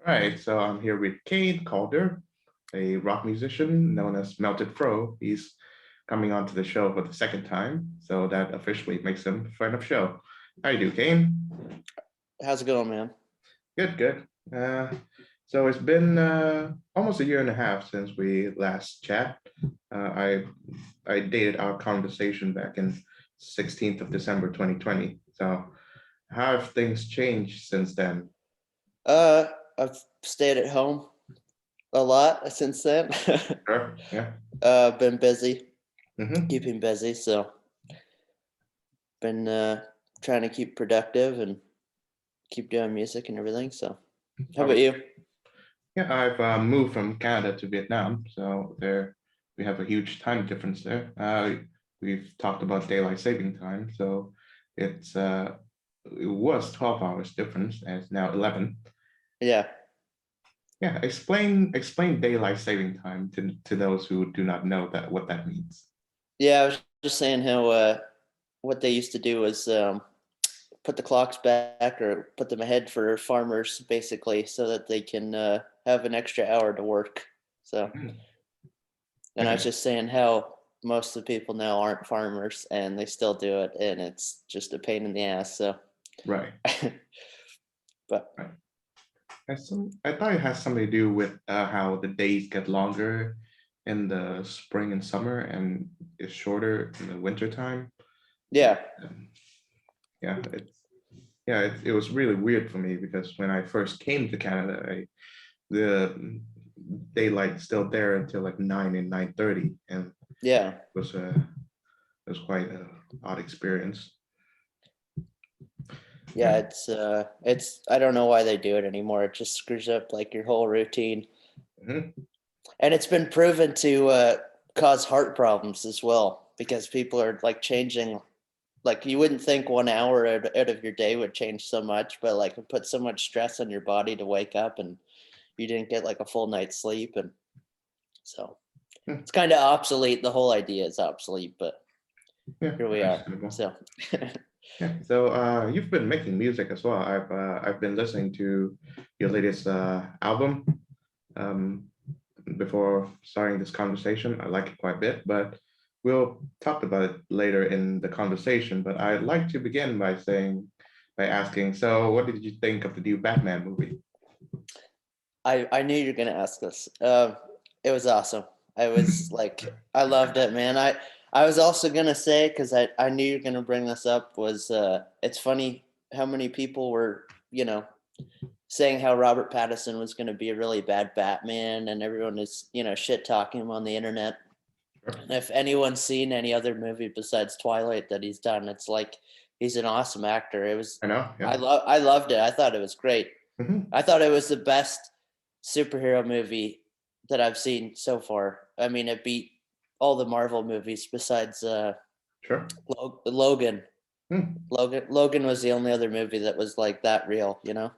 All right, so I'm here with Kayne Calder, a rock musician known as Melted Fro. He's coming onto the show for the second time, so that officially makes him friend of show. How you do, Kayne? How's it going, man? Good, good. So it's been almost a year and a half since we last chat. I dated our conversation back in 16th of December 2020. So how have things changed since then? Uh, I've stayed at home a lot since then. Sure. Yeah. Been busy, Mm-hmm. keeping busy, so been trying to keep productive and keep doing music and everything. So, how about you? Yeah, I've moved from Canada to Vietnam, so there we have a huge time difference there. We've talked about daylight saving time, so it's it was 12 hours difference, and it's now 11. Yeah, Yeah, explain daylight saving time to those who do not know that what that means. yeah. I was just saying how what they used to do was put the clocks back or put them ahead for farmers, basically, so that they can have an extra hour to work. So, Mhm. and I was Okay, just saying how most of the people now aren't farmers and they still do it, and it's just a pain in the ass. So, right, but right. I thought it has something to do with how the days get longer in the spring and summer, and it's shorter in the winter time. yeah, Um, yeah, it was really weird for me because when I first came to Canada, the daylight still there until like 9 and 9:30, and yeah, it was quite an odd experience. yeah. Yeah. It's I don't know why they do it anymore. It just screws up like your whole routine, Mhm. and it's been proven to cause heart problems as well because people are like changing. Like you wouldn't think 1 hour out of your day would change so much, but like it puts so much stress on your body to wake up and you didn't get like a full night's sleep, and so Hmm. it's kind of obsolete. The whole idea is obsolete, but Yeah, here we are. understandable. So Yeah, so you've been making music as well. I've been listening to your latest album um, before starting this conversation. I like it quite a bit, but we'll talk about it later in the conversation. But I'd like to begin by asking, so what did you think of the new Batman movie? I knew you were gonna ask this. It was awesome. I was like, I loved it, man. I was also gonna say because I knew you were gonna bring this up was it's funny how many people were saying how Robert Pattinson was gonna be a really bad Batman, and everyone is shit talking him on the internet. Sure. And if anyone's seen any other movie besides Twilight that he's done, it's like he's an awesome actor. It was I know, yeah. I loved it. I thought it was great. Hmm. I thought it was the best superhero movie that I've seen so far. I mean, it beat all the Marvel movies besides Sure. Logan. Hmm. Logan was the only other movie that was like that real, you know?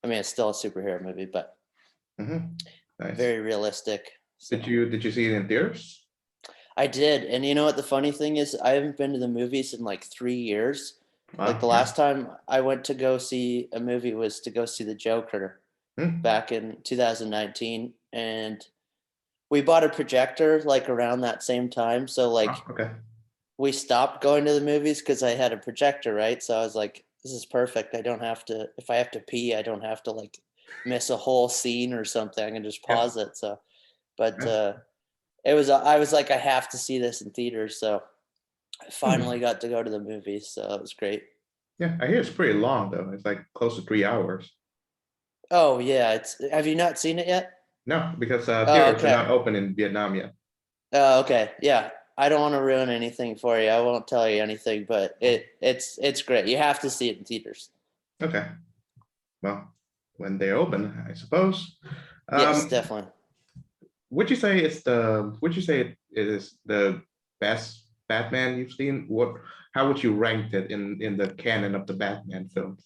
I mean, it's still a superhero movie, but Hmm. Nice. very realistic. Did So you see it in theaters? I did. And you know what the funny thing is? I haven't been to the movies in like 3 years. Like Wow. the Yeah. last time I went to go see a movie was to go see The Joker Hmm. back in 2019. And we bought a projector like around that same time. So Wow. like Okay. we stopped going to the movies because I had a projector, right? So I was like, this is perfect. I don't have to if I have to pee, I don't have to like miss a whole scene or something. I can just Yeah. pause it. So but Nice. it was I was like, I have to see this in theaters. So I finally Hmm. got to go to the movies. So it was great. Yeah, I hear it's pretty long though. It's like close to 3 hours. Oh yeah, it's have you not seen it yet? No, because Oh, theaters are okay. not open in Vietnam yet. Oh, okay. Yeah. I don't want to ruin anything for you. I won't tell you anything, but it's great. You have to see it in theaters. Okay. Well, when they open, I suppose. Yes, Um, definitely. would you say it is the best Batman you've seen? How would you rank it in the canon of the Batman films?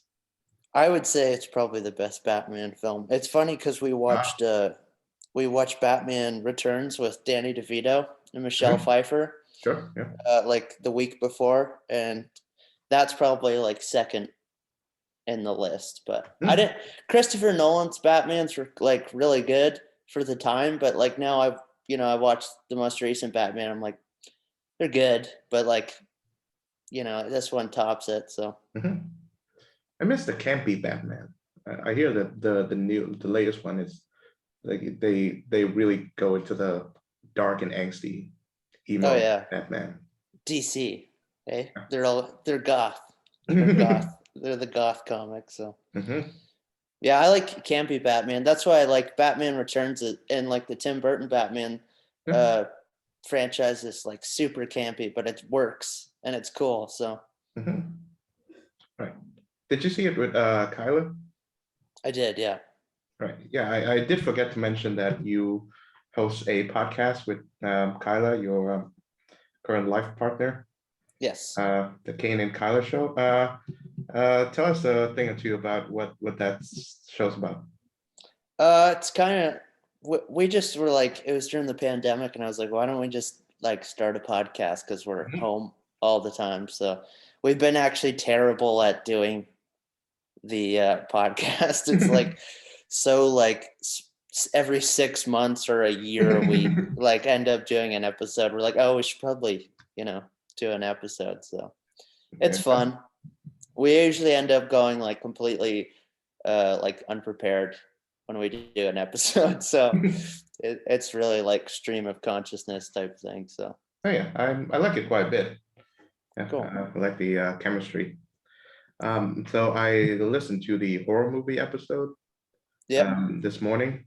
I would say it's probably the best Batman film. It's funny because Ah, we watched Batman Returns with Danny DeVito and Michelle mhm. Pfeiffer Sure. Yeah. like the week before, and that's probably like second in the list, but I Hmm. didn't. Christopher Nolan's Batmans were like really good for the time, but like now I watched the most recent Batman. I'm like, they're good, but like this one tops it. So Mhm. I miss the campy Batman. I hear that the latest one is like they really go into the dark and angsty oh emo yeah, Batman. DC, hey, they're goth, they're goth, they're the goth comics. So Hmm. yeah, I like campy Batman. That's why I like Batman Returns and like the Tim Burton Batman uh franchise is like super campy, but it works and it's cool. So Hmm. Right. Did you see it with Kyla? I did, yeah. Right. Yeah, I did forget to mention that you host a podcast with Kyla, your current life partner, Yes. the Kayne and Kyla show. Tell us a thing or two about what that show's about. It's kind of we just were like it was during the pandemic, and I was like, why don't we just like start a podcast because we're Mhm. home all the time. So we've been actually terrible at doing the podcast. It's like so like every 6 months or a year we like end up doing an episode. We're like, oh, we should probably do an episode. So it's Yeah. fun. We usually end up going like completely like unprepared when we do an episode. So it's really like stream of consciousness type thing. So Oh yeah, I like it quite a bit. Yeah, cool. I like the chemistry. So I listened to the horror movie episode Yep. this morning,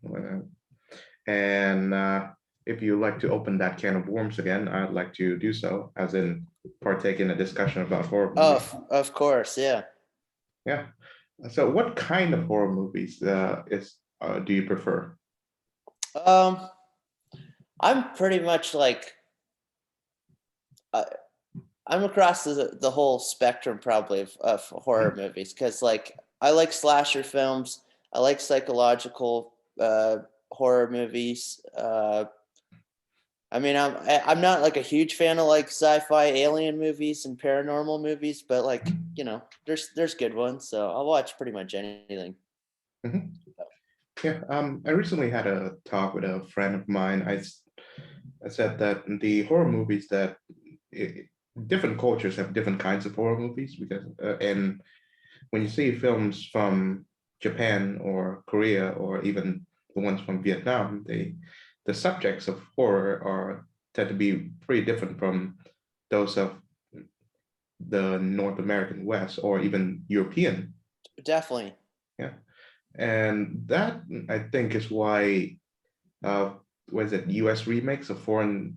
and if you like to open that can of worms again, I'd like to do so, as in partake in a discussion about horror Oh, movies. of course. Yeah. Yeah. So, what kind of horror movies do you prefer? Um, I'm pretty much like uh, I'm across the whole spectrum probably of horror Mhm. movies because like I like slasher films. I like psychological horror movies. I mean, I'm not like a huge fan of like sci-fi alien movies and paranormal movies, but like there's good ones, so I'll watch pretty much anything. Mhm. Yeah. I recently had a talk with a friend of mine. I said that the horror movies that i- different cultures have different kinds of horror movies because and when you see films from Japan or Korea or even the ones from Vietnam, the subjects of horror are tend to be pretty different from those of the North American West or even European. Definitely. Yeah, and that I think is why what is it, U.S. remakes of foreign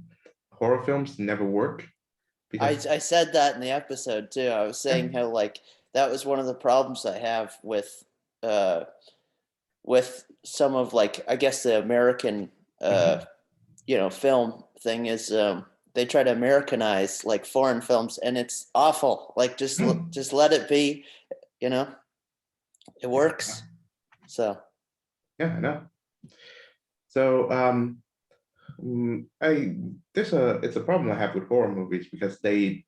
horror films never work because I said that in the episode too. I was yeah, saying how like that was one of the problems I have uh with some of like I guess the American uh mhm, film thing is they try to Americanize like foreign films and it's awful. Like mm, just let it be, you know. It yeah, works. So yeah, I know. So I this it's a problem I have with horror movies because they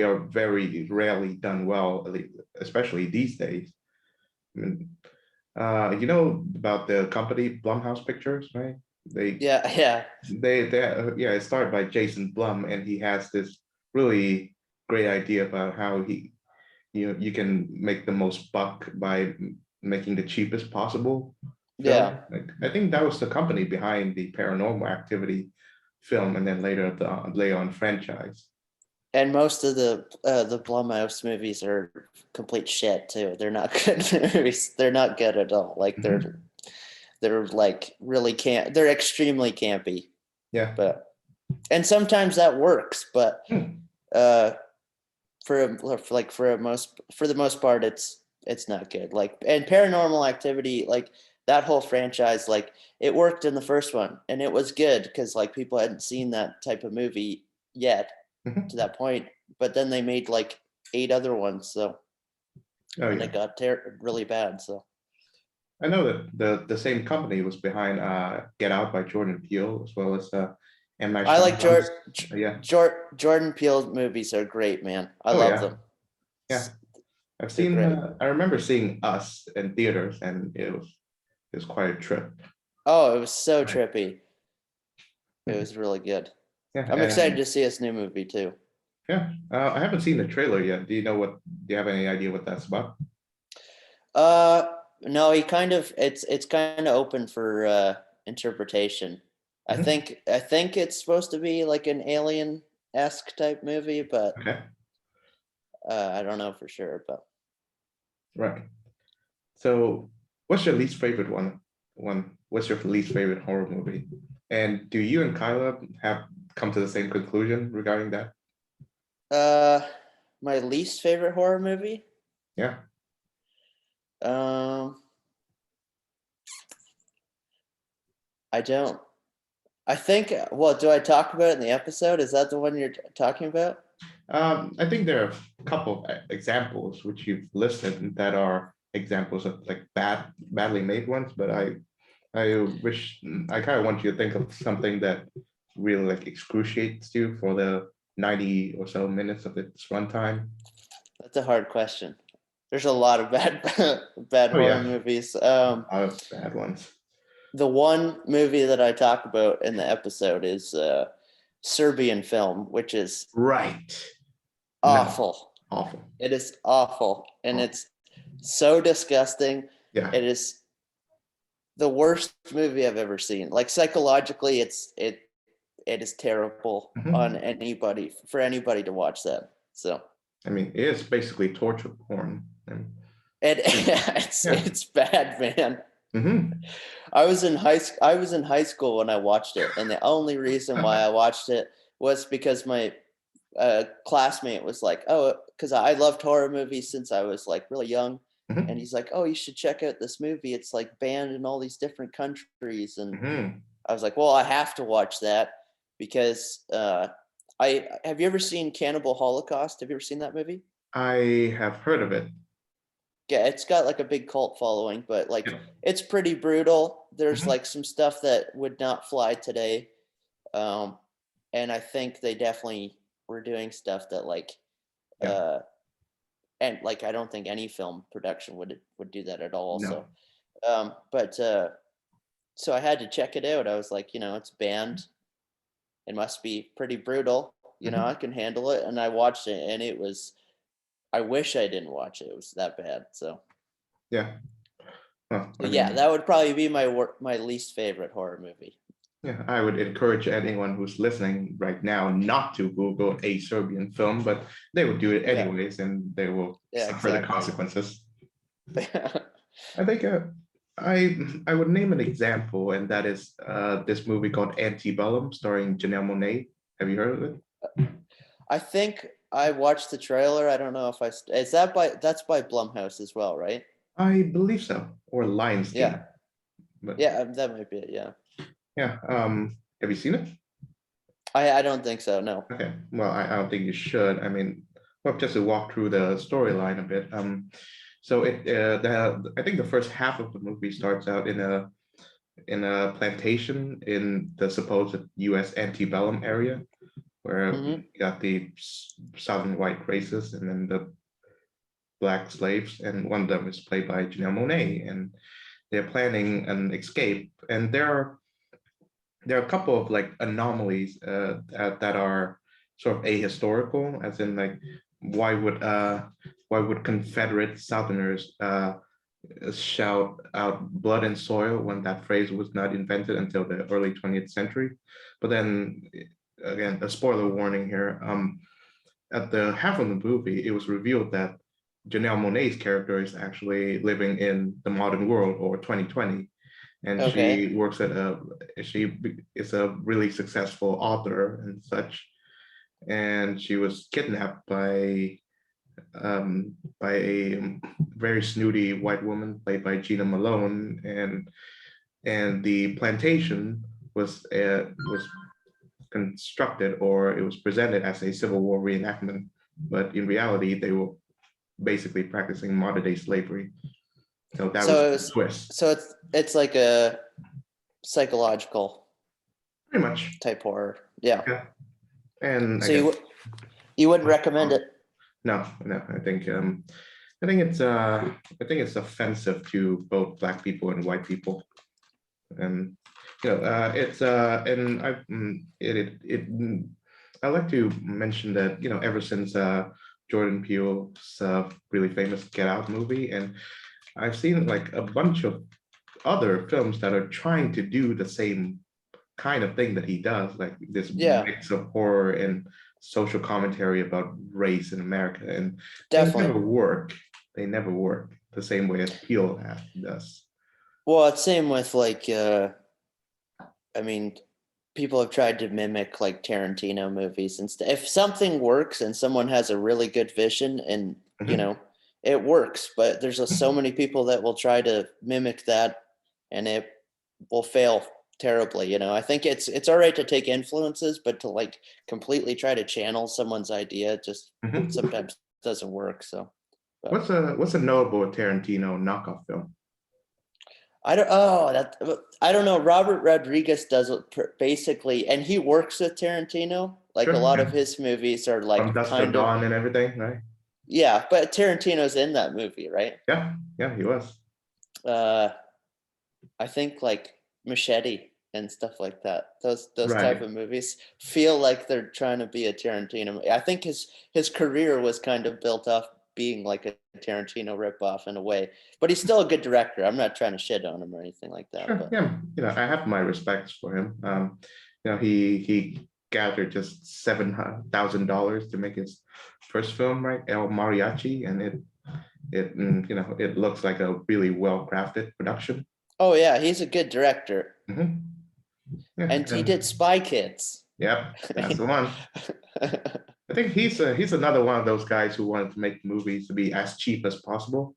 are very rarely done well, especially these days. I mean, you know about the company Blumhouse Pictures, right? They yeah, yeah. yeah, it started by Jason Blum, and he has this really great idea about how you can make the most buck by making the cheapest possible Yeah. film. Like, I think that was the company behind the Paranormal Activity film, and then later on franchise. And most of the Blumhouse movies are complete shit too. They're not good movies. They're not good at all. Like Mhm. they're like really can't. They're extremely campy. Yeah. But and sometimes that works. But Hmm. uh, for the most part, it's not good. Like and Paranormal Activity, like that whole franchise, like it worked in the first one and it was good because like people hadn't seen that type of movie yet to Mhm. that point. But then they made like 8 other ones, so Oh and yeah. it got really bad. So I know that the same company was behind Get Out by Jordan Peele as well as M. Night I like Shyamalan's. Yeah. Jordan Peele movies are great, man. I Oh love yeah. them. Yeah. I've They're seen. great. I remember seeing Us in theaters, and it was quite a trip. Oh, it was so Right. trippy. It was really good. Yeah, I'm excited and to see this new movie too. yeah, I haven't seen the trailer yet. Do you know what? Do you have any idea what that's about? Uh, no, he kind of it's kind of open for interpretation. Mhm. I think it's supposed to be like an alien-esque type movie, but Okay, I don't know for sure. But right. So, what's your least favorite one? What's your least favorite horror movie? And do you and Kyla have come to the same conclusion regarding that? uh, my least favorite horror movie. Yeah. Um, I don't. I think. Well, do I talk about it in the episode? Is that the one you're talking about? I think there are a couple of examples which you've listed that are examples of like badly made ones, but I wish I kind of want you to think of something that really like excruciates you for the 90 or so minutes of its runtime. That's a hard question. There's a lot of bad bad Oh horror yeah, movies. a lot of bad ones. The one movie that I talk about in the episode is Serbian film, which is Right. No, awful. awful. It is awful, and Awful. it's so disgusting. Yeah. It is the worst movie I've ever seen. Like psychologically, it is terrible on Mhm. anybody for anybody to watch that. So I mean, it is basically torture porn. And it yeah. Yeah. it's bad, man. Hmm. I was in high school when I watched it, and the only reason why I watched it was because my classmate was like, "Oh, because I loved horror movies since I was like really young," and Hmm. he's like, "Oh, you should check out this movie. It's like banned in all these different countries." And Hmm. I was like, "Well, I have to watch that because I have you ever seen Cannibal Holocaust? Have you ever seen that movie?" I have heard of it. Yeah, it's got like a big cult following, but like Yeah. it's pretty brutal. There's Hmm. like some stuff that would not fly today. Um, and I think they definitely were doing stuff that like Yeah. uh and like I don't think any film production would do that at all. No. So but so I had to check it out. I was like, it's banned. It must be pretty brutal. I Hmm. can handle it. And I watched it and it was I wish I didn't watch it. It was that bad. So Yeah. Well, I yeah, mean, that would probably be my least favorite horror movie. yeah, I would encourage anyone who's listening right now not to Google a Serbian film, but they would do it Yeah, anyways, and they will yeah, suffer the exactly. consequences. I think I would name an example, and that is this movie called Antebellum, starring Janelle Monáe. Have you heard of it? I think I watched the trailer. I don't know if is that that's by Blumhouse as well, right? I believe so, or Yeah, Lionsgate. But yeah, that might be it. Yeah, yeah, have you seen it? I don't think so. No. Okay, well, I don't think you should. I mean, well, just to walk through the storyline a bit. So I think the first half of the movie starts out in a plantation in the supposed U.S. antebellum area, where Hmm. you got the southern white races and then the black slaves, and one of them is played by Janelle Monáe, and they're planning an escape, and there are a couple of like anomalies that are sort of ahistorical, as in like why would uh why would Confederate Southerners shout out blood and soil when that phrase was not invented until the early 20th century? But then again, a spoiler warning here. At the half of the movie, it was revealed that Janelle Monáe's character is actually living in the modern world or 2020, and Okay. she is a really successful author and such, and she was kidnapped by a very snooty white woman played by Gina Malone, and the plantation was constructed, or it was presented as a Civil War reenactment, but in reality they were basically practicing modern day slavery. So that was So the twist. it's like a psychological Pretty much. type horror. Yeah. Yeah. And So again, you wouldn't recommend it? no, I think I think it's offensive to both black people and white people. And it's and I like to mention that ever since Jordan Peele's really famous Get Out movie, and I've seen like a bunch of other films that are trying to do the same kind of thing that he does, like this Yeah, mix of horror and social commentary about race in America, and they definitely. never work. They never work the same way as Peele does. Well, it's same with like I mean, people have tried to mimic like Tarantino movies and stuff. If something works and someone has a really good vision and Mhm. it works, but there's just so many people that will try to mimic that and it will fail terribly. I think it's all right to take influences, but to like completely try to channel someone's idea just Mhm. sometimes doesn't work. So, but What's a notable Tarantino knockoff film? I don't. Oh, I don't know. Robert Rodriguez does it basically, and he works with Tarantino. Like a Sure, lot yeah. of his movies are From like Dusk Till kind of, Dawn and everything, right? yeah. But Tarantino's in that movie, right? Yeah, yeah, he was. Uh, I think like Machete and stuff like that. Those type Right. of movies feel like they're trying to be a Tarantino. I think his career was kind of built off being like a Tarantino ripoff in a way, but he's still a good director. I'm not trying to shit on him or anything like that, Sure, but. yeah. I have my respects for him. He gathered just $7,000 to make his first film, right? El Mariachi, and it looks like a really well crafted production. Oh yeah, he's a good director. Mhm. Yeah, And he did and Spy Kids. yep, that's the one. I think he's another one of those guys who wanted to make movies to be as cheap as possible.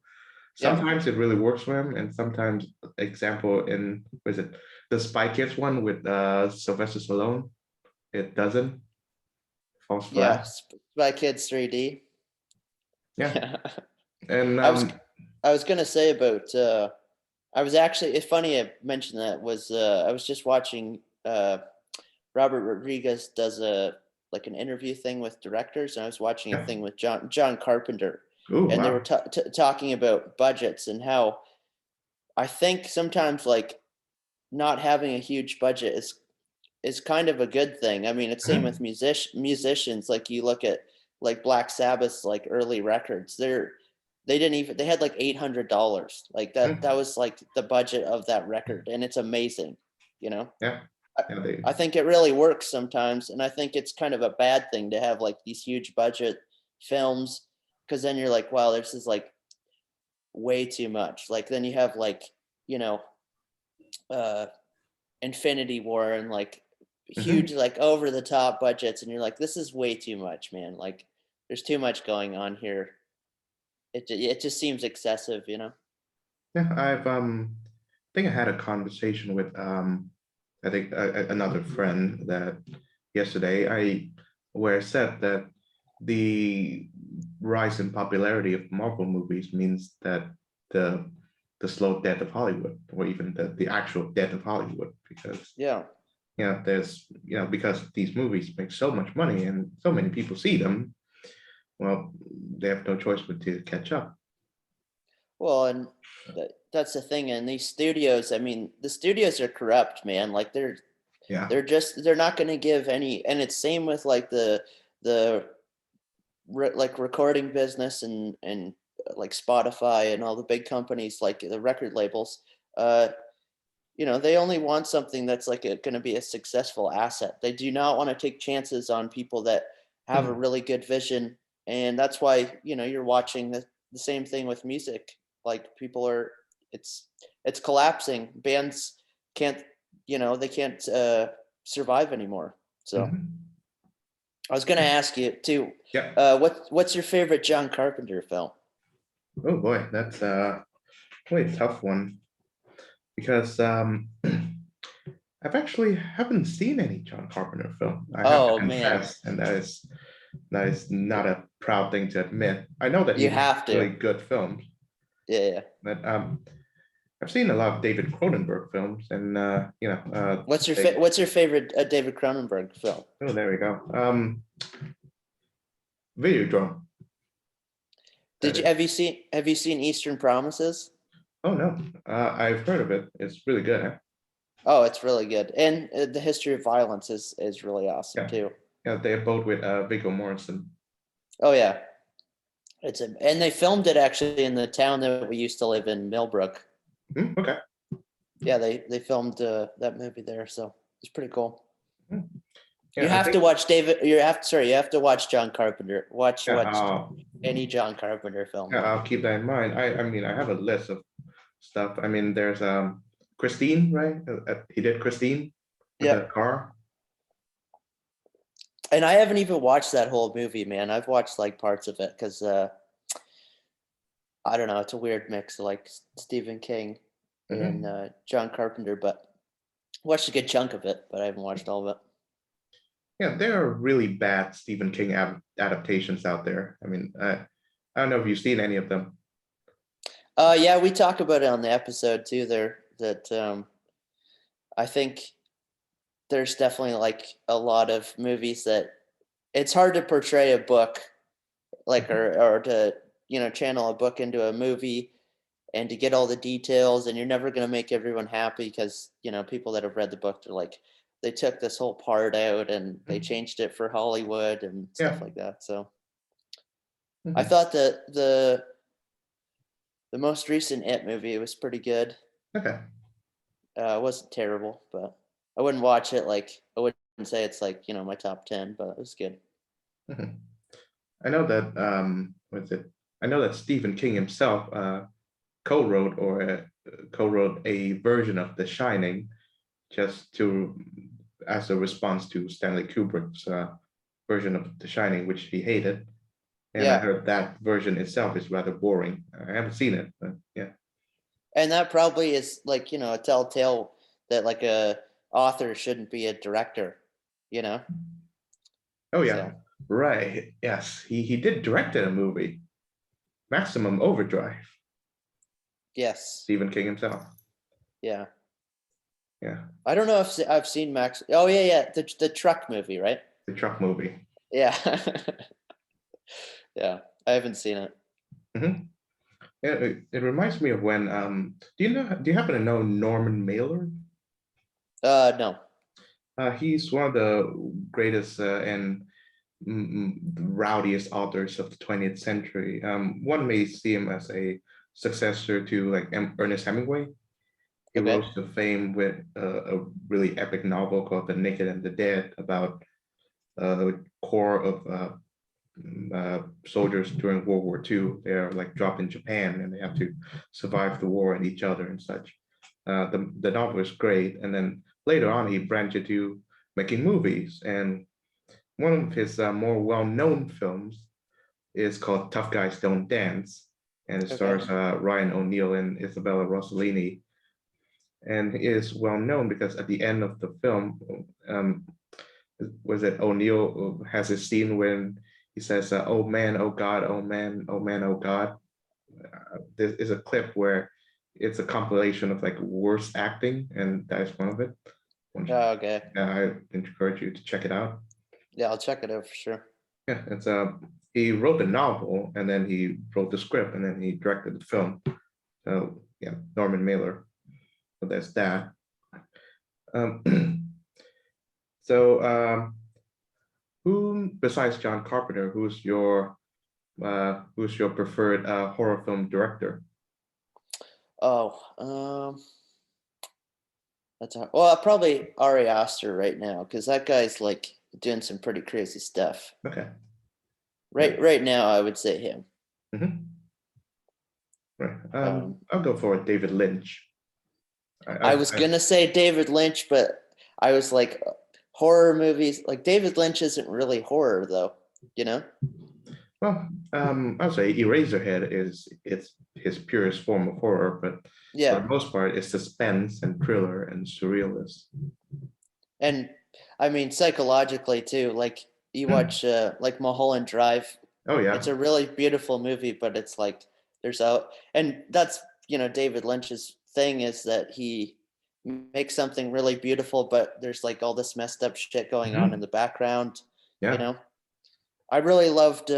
Yeah, Sometimes it really works for him, and sometimes, example in was it the Spy Kids one with Sylvester Stallone, it doesn't, falls yeah, flat. Spy Kids 3D. Yeah, Yeah, and I was I was gonna say about I was actually it's funny I mentioned that was I was just watching Robert Rodriguez does a like an interview thing with directors, and I was watching a yeah. thing with John Carpenter, Oh and they were wow. talking about budgets and how I think sometimes like not having a huge budget is kind of a good thing. I mean, it's same with Mhm, musicians. Like you look at like Black Sabbath's like early records. They didn't even they had like $800. Like that mhm. was like the budget of that record, and it's amazing. You know, Yeah, I, yeah. They, I think it really works sometimes, and I think it's kind of a bad thing to have like these huge budget films because then you're like, wow, this is like way too much. Like then you have like you know uh Infinity War and like huge, mhm. like over the top budgets, and you're like, this is way too much, man. Like, there's too much going on here. It just seems excessive. Yeah, I think I had a conversation with I think another friend that yesterday where I said that the rise in popularity of Marvel movies means that the the slow death of Hollywood, or even the actual death of Hollywood, because Yeah. there's because these movies make so much money and so many people see them, well, they have no choice but to catch up. Well, and that's the thing. And these studios, I mean, the studios are corrupt, man. Like Yeah. they're not going to give any. And it's same with like the like recording business and like Spotify and all the big companies, like the record labels. Uh, they only want something that's like going to be a successful asset. They do not want to take chances on people that have a Mhm. really good vision. And that's why, you're watching the same thing with music. Like people are, it's, it's collapsing. Bands can't, they can't survive anymore. So Mhm. I was going to ask you too, Yeah. what's your favorite John Carpenter film? Oh boy, that's really a tough one because I've actually haven't seen any John Carpenter film. I have to Oh man, confess, and that is not a proud thing to admit. I know that he you makes have to. really good films, Yeah. but I've seen a lot of David Cronenberg films, and What's your favorite David Cronenberg film? oh, there we go. Videodrome. That is. Have you seen Eastern Promises? Oh no, I've heard of it. It's really good. Huh? Oh, it's really good. And the history of violence is really awesome Yeah, too. yeah. They're both with Viggo Mortensen. Oh yeah. And they filmed it actually in the town that we used to live in, Millbrook. Okay. Yeah, they filmed that movie there, so it's pretty cool. Hmm. You Yeah, I have to think. watch you have to watch John Carpenter. Yeah, Watch any John Carpenter film. yeah, I'll keep that in mind. I mean, I have a list of stuff. I mean, there's Christine, right? He did Christine with the Yep. car. And I haven't even watched that whole movie, man. I've watched like parts of it because I don't know. It's a weird mix of like Stephen King and Hmm. John Carpenter, but watched a good chunk of it, but I haven't watched all of it. Yeah, there are really bad Stephen King adaptations out there. I mean, I don't know if you've seen any of them. Yeah, we talk about it on the episode too. There that I think there's definitely like a lot of movies that it's hard to portray a book like or to channel a book into a movie and to get all the details, and you're never going to make everyone happy because people that have read the book, they're like they took this whole part out and they Mhm. changed it for Hollywood and stuff Yeah. like that. So I Hmm. thought that the most recent It movie was pretty good. Okay. It wasn't terrible, but I wouldn't watch it. Like I wouldn't say it's like my top 10, but it was good. Hmm. I know that what's it? I know that Stephen King himself co-wrote or co-wrote a version of The Shining just to as a response to Stanley Kubrick's version of The Shining, which he hated. And I Yeah, heard that version itself is rather boring. I haven't seen it, but yeah. and that probably is like a telltale that like a author shouldn't be a director, you know. Oh yeah, So right. Yes, he did direct a movie, Maximum Overdrive. yes, Stephen King himself. yeah. Yeah, I don't know if I've seen Max. Oh yeah, yeah, the truck movie, right? the truck movie. Yeah, yeah. I haven't seen it. Hmm. Yeah, it reminds me of when do you happen to know Norman Mailer? No. He's one of the greatest and rowdiest authors of the 20th century. One may see him as a successor to like Ernest Hemingway. He Okay. rose to fame with a really epic novel called The Naked and the Dead about a corps of soldiers during World War II. They're like dropped in Japan and they have to survive the war and each other and such. The novel is great. And then later on, he branched into making movies. And one of his more well-known films is called Tough Guys Don't Dance. And it Okay. stars Ryan O'Neal and Isabella Rossellini. And it is well known because at the end of the film, um, was it O'Neal has a scene when he says, "Oh man, oh God, oh man, oh man, oh God." There is a clip where it's a compilation of like worst acting, and that is one of it. Oh, okay. I encourage you to check it out. Yeah, I'll check it out for sure. Yeah, it's he wrote the novel and then he wrote the script and then he directed the film. So yeah, Norman Mailer. So there's that. Um, so who besides John Carpenter, who's your preferred horror film director? Oh, well, probably Ari Aster right now because that guy's like doing some pretty crazy stuff. Okay. Yeah. Right now, I would say him. Hmm. Right. Um, I'll go for David Lynch. I was gonna say David Lynch, but I was like, horror movies. Like David Lynch isn't really horror, though. You know? Well, I'll say Eraserhead is it's his purest form of horror, but for Yeah, the most part, it's suspense and thriller and surrealist. and I mean psychologically too. Like you watch like Mulholland Drive. Oh It's yeah. a really beautiful movie, but it's like there's out, and that's David Lynch's thing is that he makes something really beautiful, but there's like all this messed up shit going on in Hmm. the background. You Yeah. know, I really loved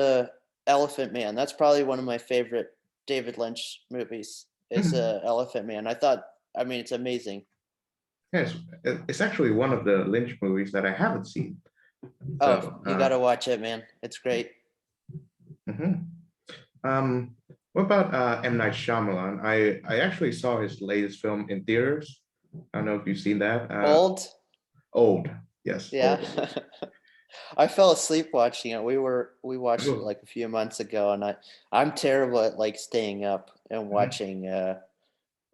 Elephant Man. That's probably one of my favorite David Lynch movies. Is Mhm. Elephant Man. I thought, I mean, it's amazing. Yes, it's actually one of the Lynch movies that I haven't seen. Oh, So, you got to watch it, man. It's great. mhm. Um, what about M. Night Shyamalan? I actually saw his latest film in theaters. I don't know if you've seen that. Old, Old, yes, yeah. Old. I fell asleep watching it. We watched it Ooh, like a few months ago, and I'm terrible at like staying up and mhm, watching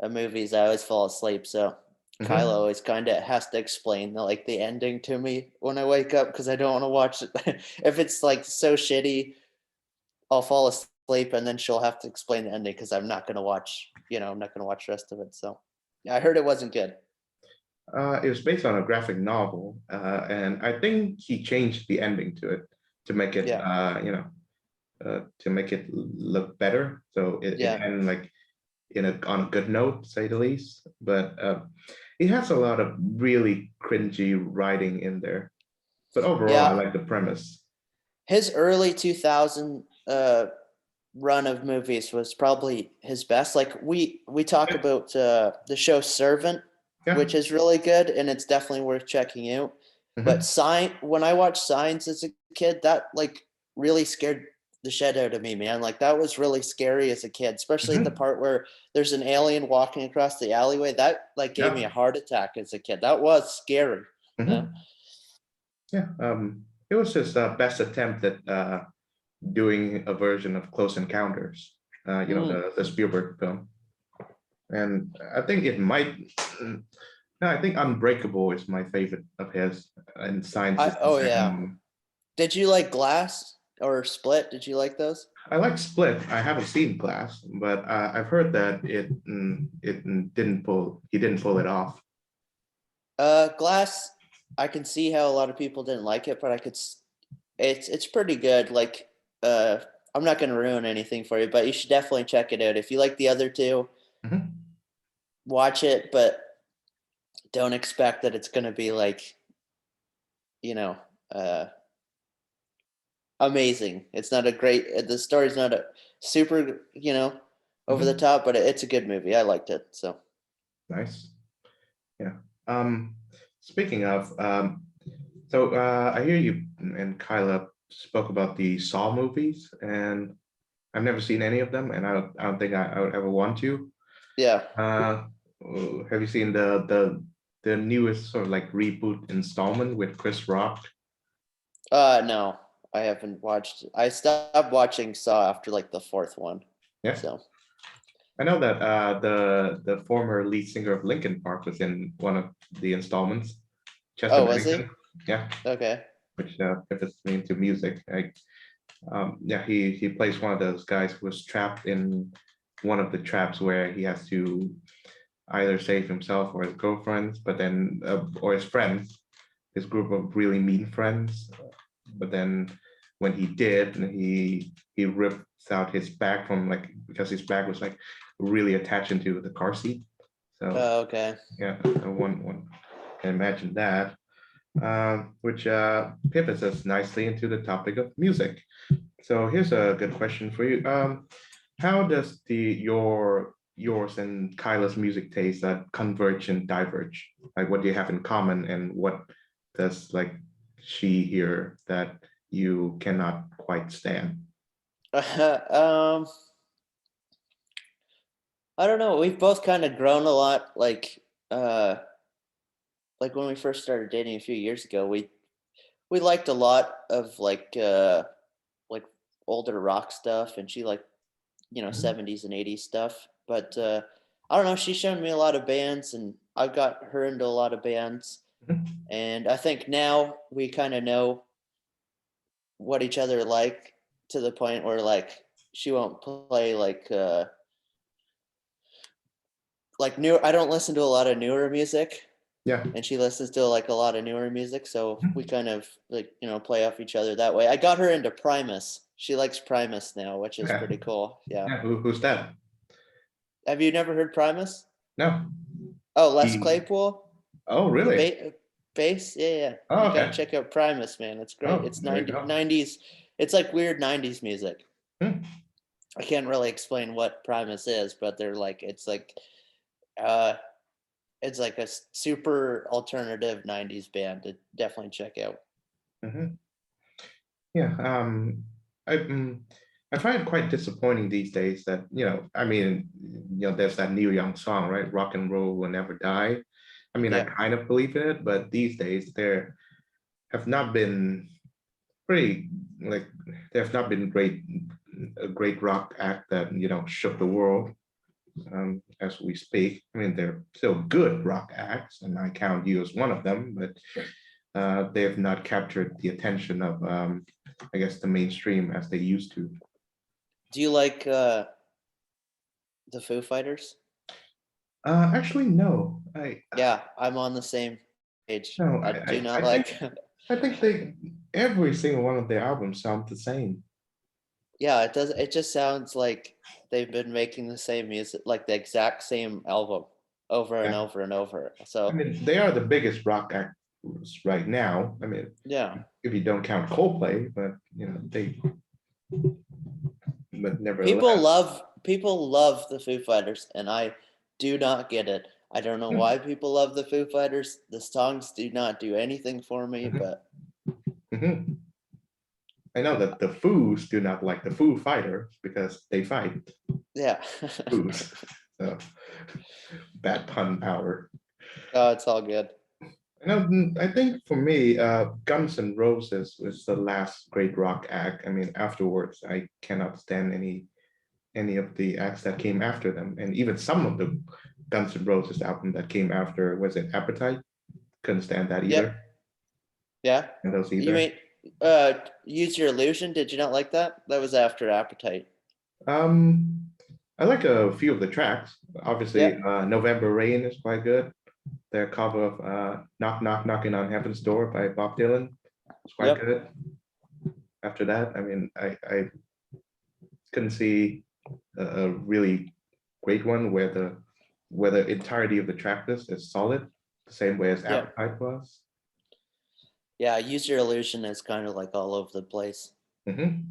movies. I always fall asleep. So Kyla mhm. always kind of has to explain like the ending to me when I wake up because I don't want to watch it. If it's like so shitty, I'll fall asleep and then she'll have to explain the ending because I'm not gonna watch. I'm not gonna watch the rest of it. So yeah, I heard it wasn't good. It was based on a graphic novel, and I think he changed the ending to it to make it, Yeah, to make it look better. So it yeah, ended like on a good note, to say the least. But it has a lot of really cringy writing in there. But overall, I yeah. like the premise. His early 2000 run of movies was probably his best. Like we talk Yeah, about the show Servant, yeah. which is really good and it's definitely worth checking out. But Mhm, when I watched Signs as a kid, that like really scared the shit out of me, man. Like that was really scary as a kid, especially the mhm. part where there's an alien walking across the alleyway. That like gave me Yeah. a heart attack as a kid. That was scary. Yeah. Mhm. Yeah. It was his best attempt at doing a version of Close Encounters, Mm. the Spielberg film. And I think it might, no, I think Unbreakable is my favorite of his, and Science is the Oh second yeah. one. Did you like Glass or Split? Did you like those? I like Split. I haven't seen Glass, but I've heard that he didn't pull it off. Glass, I can see how a lot of people didn't like it, but it's pretty good. Like, uh, I'm not gonna ruin anything for you, but you should definitely check it out. If you like the other two, Mhm. watch it, but don't expect that it's gonna be like, you know, uh, amazing. It's not a great. The story's not a super, over the Mhm. top, but it's a good movie. I liked it. So, Nice. Yeah. Um, Speaking of, I hear you and Kyla spoke about the Saw movies, and I've never seen any of them, and I don't think I would ever want to. yeah. Uh, have you seen the newest sort of like reboot installment with Chris Rock? No, I haven't watched. I stopped watching Saw after like the fourth one. Yeah, So, I know that the former lead singer of Linkin Park was in one of the installments, Chester oh, was he? Bennington. Yeah, Okay. which pivots me into music. Yeah, he plays one of those guys who was trapped in one of the traps where he has to either save himself or his girlfriends, but then or his friends, his group of really mean friends. But then when he did, he rips out his bag from like because his bag was like really attached into the car seat. So Oh, okay. yeah, one can imagine that. Which pivots us nicely into the topic of music. So here's a good question for you. How does yours and Kyla's music taste converge and diverge? Like, what do you have in common, and what does like she hear that you cannot quite stand? um, I don't know. We've both kind of grown a lot. Like when we first started dating a few years ago, we liked a lot of like older rock stuff, and she liked Mhm, 70s and 80s stuff. But I don't know. She's shown me a lot of bands, and I've got her into a lot of bands. mhm. And I think now we kind of know what each other like to the point where like she won't play like new. I don't listen to a lot of newer music, Yeah. and she listens to like a lot of newer music, so we Mhm. kind of like play off each other that way. I got her into Primus. She likes Primus now, which is Yeah. pretty cool. Yeah. Yeah. Who's that? Have you never heard Primus? No. Oh, Les He, Claypool, oh, really? bass. Yeah, yeah. Oh, You got to okay. check out Primus, man. It's great. Oh, It's there you go. 90s. It's like weird 90s music. Hmm. I can't really explain what Primus is, but they're like uh it's like a super alternative 90s band to definitely check out. Mhm. Yeah, I I find it quite disappointing these days that, I mean, there's that Neil Young song, right? Rock and roll will never die. I mean, I Yeah. kind of believe in it, but these days there have not been pretty like there have not been a great rock act that shook the world as we speak. I mean, they're still good rock acts, and I count you as one of them, but they have not captured the attention of, I guess, the mainstream as they used to. Do you like the Foo Fighters? Actually, no. Yeah, I'm on the same page. No, I do not I think like. I think every single one of their albums sound the same. Yeah, it does. It just sounds like they've been making the same music, like the exact same album over and Yeah, over and over. I So mean, they are the biggest rock acts right now. I mean, yeah, if you don't count Coldplay, but but people nevertheless. love people love the Foo Fighters, and I do not get it. I don't know why people love the Foo Fighters. The songs do not do anything for me, Mhm, but mhm. I know that the Foos do not like the Foo Fighters because they fight yeah. Foos. So bad pun power. Oh, it's all good. I think for me, Guns N' Roses was the last great rock act. I mean, afterwards, I cannot stand any of the acts that came after them, and even some of the Guns N' Roses album that came after, was it Appetite? Couldn't stand that Yep. either. Yeah. And those You either. mean Use Your Illusion? Did you not like that? That was after Appetite. Um, I like a few of the tracks. Obviously, Yeah. November Rain is quite good. Their cover of Knock Knock Knocking on Heaven's Door by Bob Dylan is quite Yep. good. After that, I mean, I couldn't see a really great one where the entirety of the track list is solid, the same way as Yeah. Appetite was. Yeah. Use Your Illusion is kind of like all over the place. Mhm.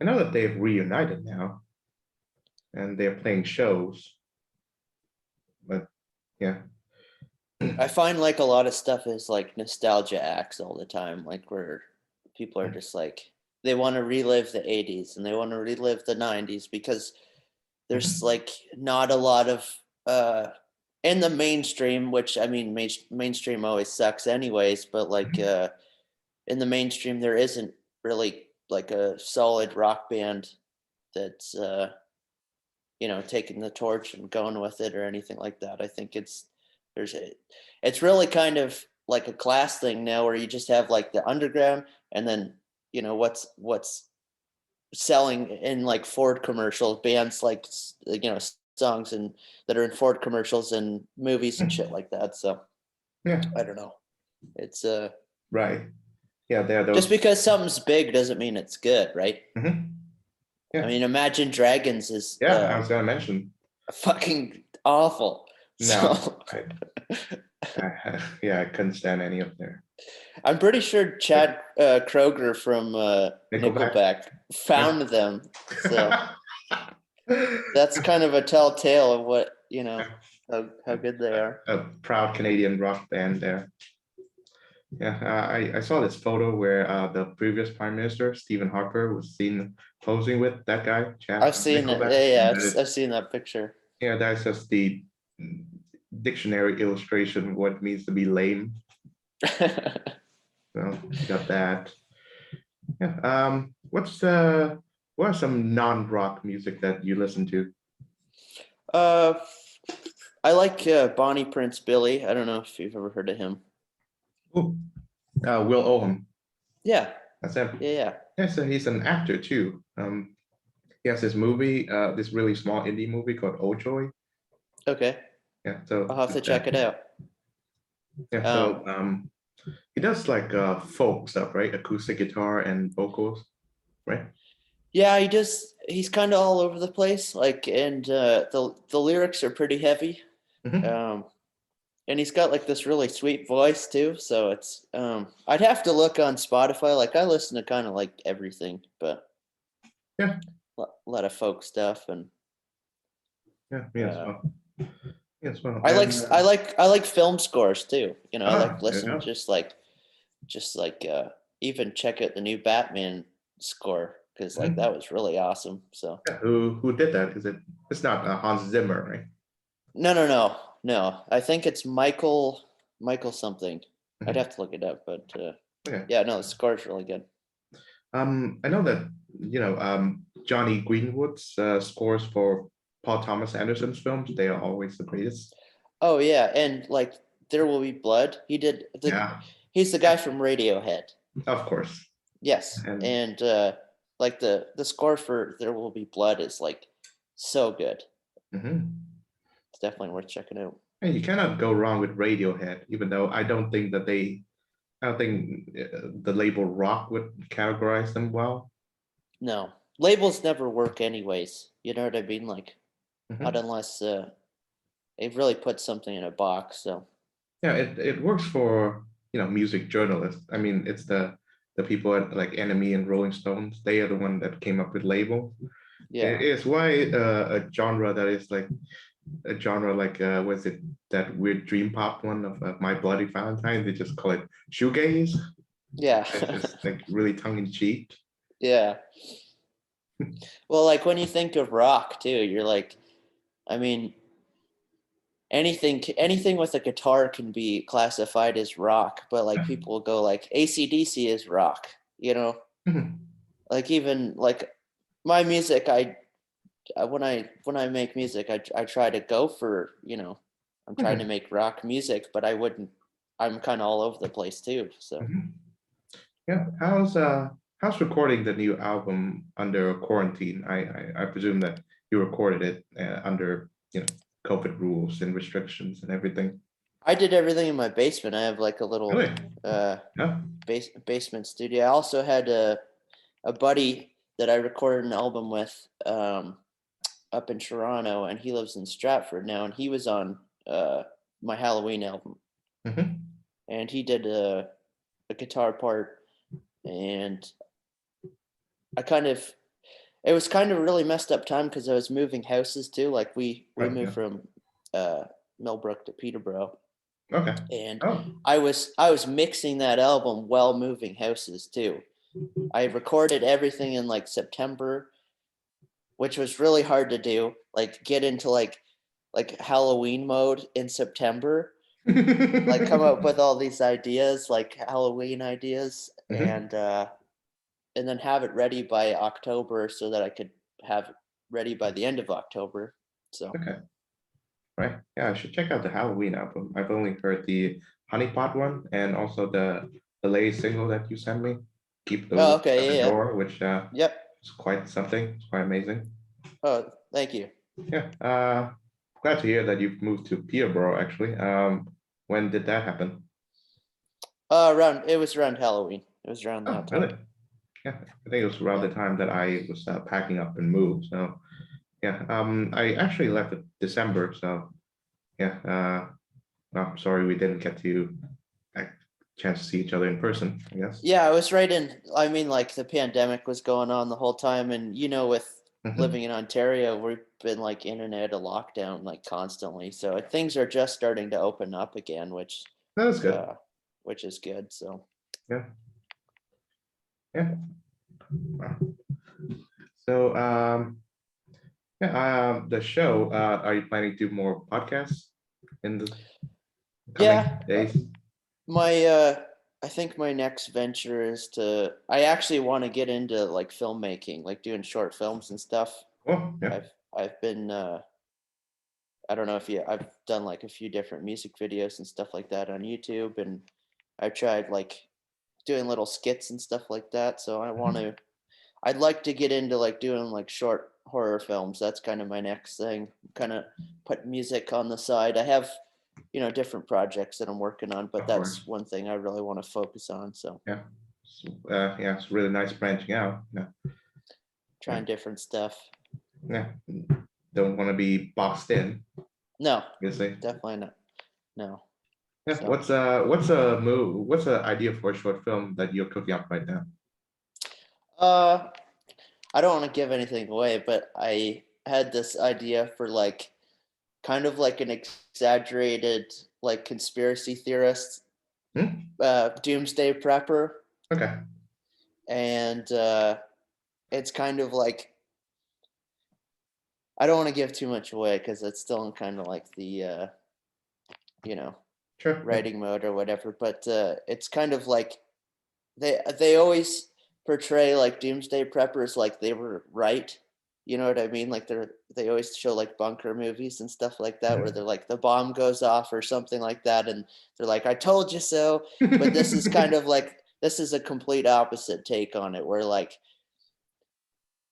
I know that they've reunited now and they're playing shows, but yeah. I find like a lot of stuff is like nostalgia acts all the time, like where people are just like they want to relive the 80s and they want to relive the 90s because there's Mhm. like not a lot of uh in the mainstream, which I mean mainstream always sucks anyways, but like in the mainstream there isn't really like a solid rock band that's taking the torch and going with it or anything like that. I think there's a it's really kind of like a class thing now where you just have like the underground and then what's selling in like Ford commercials, bands like songs and that are in Ford commercials and movies and shit like that. So Yeah, I don't know. It's right. Yeah, there are just those. because something's big doesn't mean it's good, right? Mhm. I Yeah, mean, Imagine Dragons is yeah. I was gonna mention. fucking awful. No, So yeah, I couldn't stand any of their I'm pretty sure like Chad Kroger from Nickelback. Nickelback Yeah. found them. So that's kind of a telltale of what, how good they are. A proud Canadian rock band there. Yeah, I saw this photo where the previous Prime Minister, Stephen Harper, was seen posing with that guy, Chad I've from seen it. Nickelback. Yeah, yeah, And I've seen that picture. yeah, that's just the dictionary illustration of what it means to be lame. So got that. Yeah. What are some non-rock music that you listen to? uh, I like Bonnie Prince Billy. I don't know if you've ever heard of him. Ooh, Will Oldham. Yeah, That's him. yeah, yeah. Yeah, so he's an actor too. He has this movie, this really small indie movie called Ojoy. Okay, Yeah, so I'll have to check it out. yeah, so Um, he does like folk stuff, right? Acoustic guitar and vocals, right? yeah, he's kind of all over the place. Like, and the lyrics are pretty heavy. Mhm. Um, and he's got like this really sweet voice too. So it's I'd have to look on Spotify. Like I listen to kind of like everything, but Yeah. lot of folk stuff, and Yeah, me as well. Yes, well, I and like I like film scores too. You know, I like there you listening go. just like even check out the new Batman score because like Mhm. that was really awesome. So Yeah, who did that? Is it? It's not Hans Zimmer, right? no. I think it's Michael something. I'd Mhm. have to look it up, but Okay. yeah, no, the score is really good. I know that Johnny Greenwood's scores for Paul Thomas Anderson's films, they are always the greatest. Oh yeah, and like There Will Be Blood. Yeah, He's the guy from Radiohead. of course. Yes, And and like the score for There Will Be Blood is like so good. mhm. It's definitely worth checking out. And you cannot go wrong with Radiohead, even though I don't think the label rock would categorize them well. No, labels never work anyways. You know what I mean? Like not Mhm. unless they really put something in a box. So Yeah, it works for music journalists. I mean, it's the people at like Enemy and Rolling Stones. They are the one that came up with labels. It yeah, is why a genre that is like a genre like was it that weird dream pop one of My Bloody Valentine? They just call it shoegaze. yeah, It's just like really tongue in cheek. yeah. Well, like when you think of rock too, you're like, I mean, anything with a guitar can be classified as rock, but like people will go like AC/DC is rock, you know? Mhm. Like even like my music, when I make music, I try to go for, I'm trying to Mhm. make rock music, but I'm kind of all over the place too. So Mhm. Yeah. How's recording the new album under quarantine? I presume that you recorded it under COVID rules and restrictions and everything. I did everything in my basement. I have like a little Really? uh Yeah. basement studio. I also had a buddy that I recorded an album with up in Toronto, and he lives in Stratford now, and he was on my Halloween album, Hmm. and he did a guitar part, and I kind of it was kind of a really messed up time because I was moving houses too. Like we Right. moved Yeah. from uh, Millbrook to Peterborough, Okay. and Oh. I was mixing that album while moving houses too. I recorded everything in like September, which was really hard to do. Like get into like Halloween mode in September, like come up with all these ideas, like Halloween ideas, Hmm. and then have it ready by October so that I could have it ready by the end of October. So Okay. Right. Yeah, I should check out the Halloween album. I've only heard the Honey Pot one and also the latest single that you sent me. Keep the oh Wolves at okay, the yeah, yeah. Door, which Yep. is quite something. It's quite amazing. Oh, thank you. Yeah. Glad to hear that you've moved to Peterborough actually. When did that happen? Around it was around Halloween. It was around Oh, that time. really? Yeah. I think it was around Yeah. the time that I was packing up and moved. So yeah. I actually left in December. So yeah. I'm sorry we didn't get to a chance to see each other in person, I guess. Yeah, I was right in. I mean, like the pandemic was going on the whole time, and with Hmm. living in Ontario, we've been like in and out of lockdown like constantly. So things are just starting to open up again, That's good. uh, which is good. So Yeah. Yeah. Wow. So yeah, the show, are you planning to do more podcasts in the coming yeah, days? my I think my next venture is I actually want to get into like filmmaking, like doing short films and stuff. Cool. Yeah. I've been I don't know if I've done like a few different music videos and stuff like that on YouTube, and I've tried like doing little skits and stuff like that. So Mhm. I'd like to get into like doing like short horror films. That's kind of my next thing. Kind of put music on the side. I have, different projects that I'm working on, but Of that's course. one thing I really want to focus on. So Yeah. Yeah, it's really nice branching out. Yeah. Yeah. trying different stuff. Yeah. Don't want to be boxed in, No, obviously. definitely not. No. Yeah. So What's a move? What's an idea for a short film that you're cooking up right now? uh I don't want to give anything away, but I had this idea for like kind of like an exaggerated like conspiracy theorist, Hmm? doomsday prepper, Okay. and it's kind of like I don't want to give too much away because it's still in kind of like the you know Sure. Yeah. writing mode or whatever. But it's kind of like they always portray like doomsday preppers like they were right. You know what I mean? Like they always show like bunker movies and stuff like that where Mhm. they're like the bomb goes off or something like that, and they're like, "I told you so." But this is kind of like this is a complete opposite take on it, where like,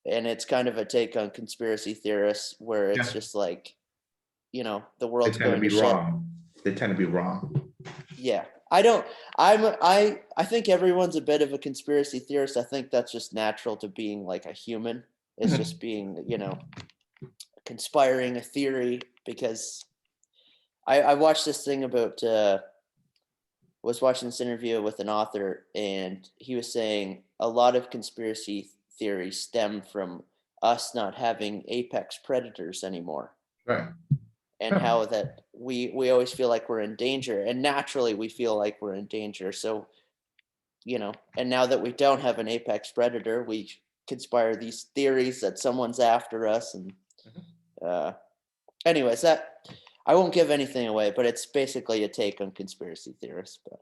and it's kind of a take on conspiracy theorists where it's Yeah. just like, the They world's tend to going be to shit. wrong. They tend to be wrong. Yeah. I don't I think everyone's a bit of a conspiracy theorist. I think that's just natural to being like a human. It's Mhm. just being, conspiring a theory because I watched this thing about was watching this interview with an author, and he was saying a lot of conspiracy theories stem from us not having apex predators anymore, Right. and Yeah. how that we always feel like we're in danger, and naturally we feel like we're in danger. So, and now that we don't have an apex predator, we conspire these theories that someone's after us. And Mhm. uh anyways, that I won't give anything away, but it's basically a take on conspiracy theorists. But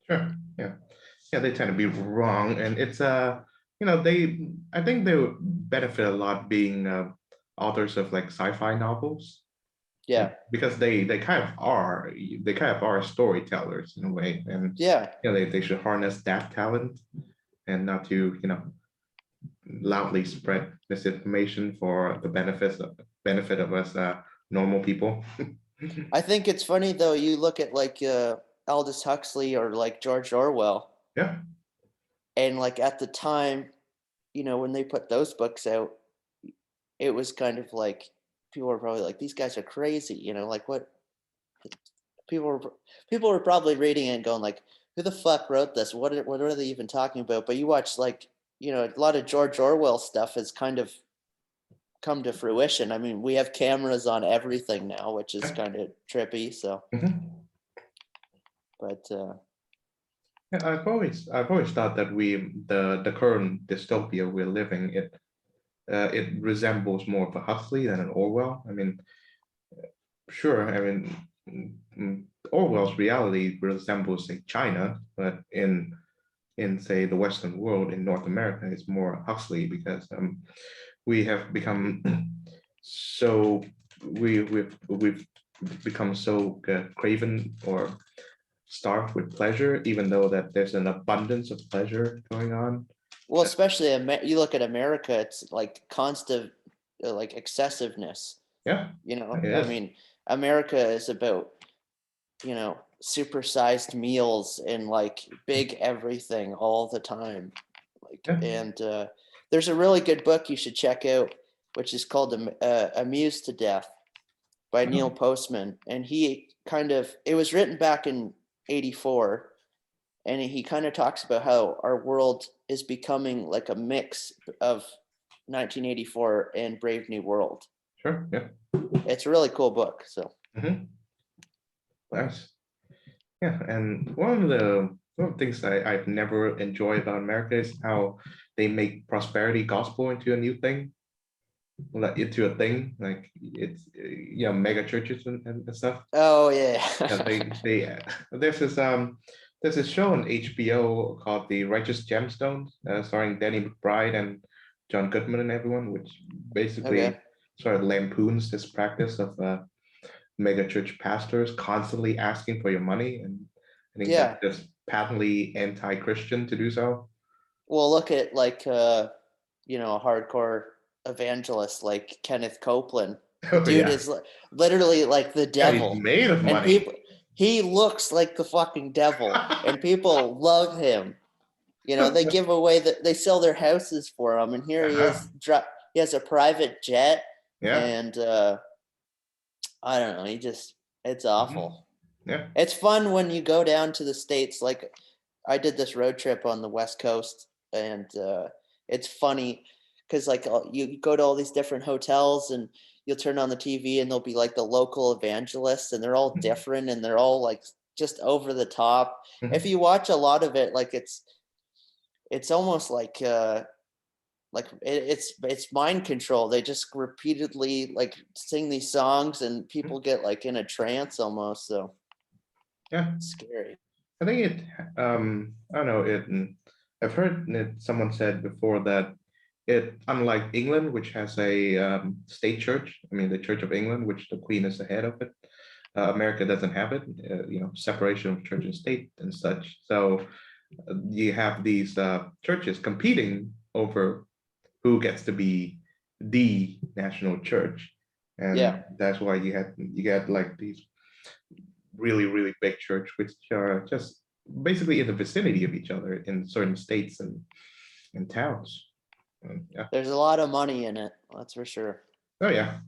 Sure. Yeah. Yeah, they tend to be wrong, and it's they I think they would benefit a lot being authors of like sci-fi novels, yeah. because they kind of are storytellers in a way, and Yeah. they should harness that talent and not to loudly spread misinformation for the benefit of us normal people. I think it's funny though, you look at like Aldous Huxley or like George Orwell, Yeah. and like at the time, when they put those books out, it was kind of like people were probably like, these guys are crazy, like what people were people were probably reading it and going like, who the fuck wrote this? What are they even talking about? But you watch like, a lot of George Orwell stuff has kind of come to fruition. I mean, we have cameras on everything now, which is Yeah. kind of trippy. So, Mhm. but Yeah, I've always thought that the current dystopia we're living, it resembles more of a Huxley than an Orwell. I mean, sure, I mean, Orwell's reality resembles, say, China, but in say the Western world, in North America, it's more Huxley, because we have become so we've become so craven or starved with pleasure, even though that there's an abundance of pleasure going on. well, especially you look at America, it's like constant, like excessiveness. Yeah, it I is. mean, America is about supersized meals and like big everything all the time. Like, Yeah. and there's a really good book you should check out, which is called "Amused to Death" by Neil Oh, Postman, and it was written back in '84, and he kind of talks about how our world is becoming like a mix of 1984 and Brave New World. sure. Yeah. It's a really cool book. So Hmm. Nice. Yeah, and one of the things I've never enjoyed about America is how they make prosperity gospel into a new thing, like into a thing, like it's mega churches and stuff. oh yeah. Yeah, they there's this show on HBO called The Righteous Gemstones, starring Danny McBride and John Goodman and everyone, which Okay. basically sort of lampoons this practice of mega church pastors constantly asking for your money, and I think that's Yeah. just patently anti-Christian to do so. Well, look at like a hardcore evangelist like Kenneth Copeland. The Oh dude yeah, is literally like the yeah, he's devil, made of and money. he looks like the fucking devil, and people love him. They give away they sell their houses for him, and here he Yeah, is. He has a private jet, yeah, and I don't know. It's mhm, awful. yeah, It's fun when you go down to the States. Like I did this road trip on the West Coast, and it's funny because like you go to all these different hotels and you'll turn on the TV and there'll be like the local evangelists and they're all different and they're all like just over the top. If you watch a lot of it, like it's almost like it's mind control. They just repeatedly like sing these songs and people get like in a trance almost. So Yeah, it's scary. I think it. I don't know it. I've heard it, someone said before that it, unlike England, which has a state church. I mean, the Church of England, which the Queen is the head of it. America doesn't have it. Separation of church and state and such. So you have these churches competing over who gets to be the national church, and Yeah. that's why you get like these really big church which are just basically in the vicinity of each other in certain states and towns. Yeah. There's a lot of money in it, that's for sure. Oh yeah.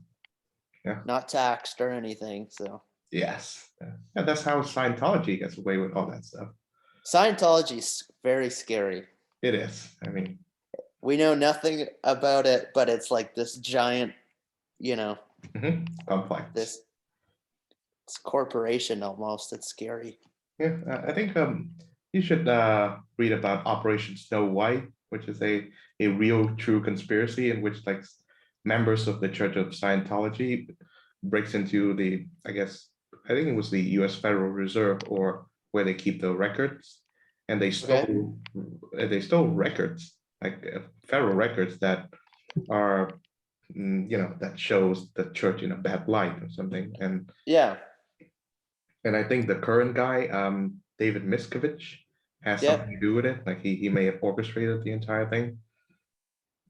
Yeah. Not taxed or anything. So Yes. Yeah, that's how Scientology gets away with all that stuff. Scientology is very scary. It is. I mean, we know nothing about it, but it's like this giant, complex. This it's corporation almost. It's scary. Yeah, I think you should read about Operation Snow White, which is a real true conspiracy in which like members of the Church of Scientology breaks into the, I think it was the U.S. Federal Reserve, or where they keep the records, and they stole records, like federal records that are that shows the church in a bad light or something. And yeah, and I think the current guy, David Miscavige, has something to do with it. Like he may have orchestrated the entire thing.